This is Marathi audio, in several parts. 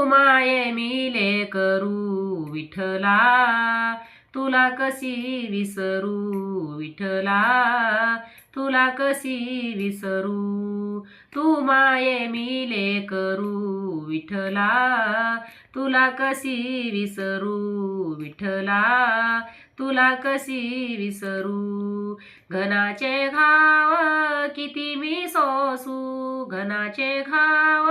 माये मिले करू विठ्ठला, तुला कशी विसरू विठ्ठला, तुला कशी विसरू. तू माये मिले करू विठ्ठला, तुला कशी विसरू विठ्ठला, तुला कशी विसरू. घनाचे घाव किती मी सोसू, घनाचे घाव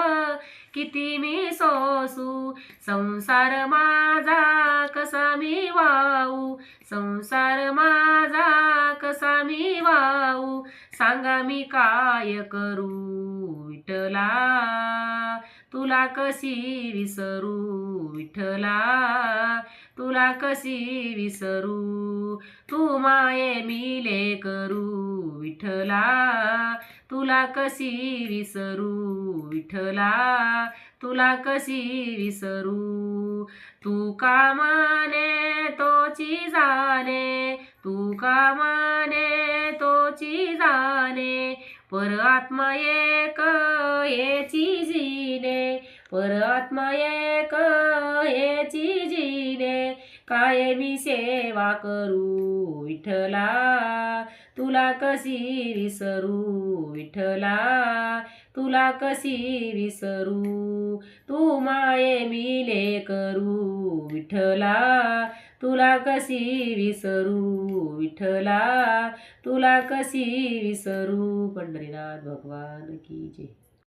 किती मी सोसू. संसार माझा कसा मी वाहू, संसार माझा कसा मी वाहू. सांगा मी काय करू विठ्ठला, तुला कशी विसरू विठ्ठला, तुला कशी विसरू. तू माये मिले करू विठ्ठला, तुला कशी विसरू विठ्ठला, तुला कशी विसरू. तू का माने तोची जाणे, तू का माने तोची जाणे. पर आत्मा एक हेची जीने, पर आत्मा एक हेची जीने. काय मी सेवा करू विठ्ठला, तुला कशी विसरू विठ्ठला, तुला कशी विसरू. तू माये मिले करू विठ्ठला, तुला कशी विसरू विठ्ठला, तुला कशी विसरू. पंढरीनाथ भगवान की जय.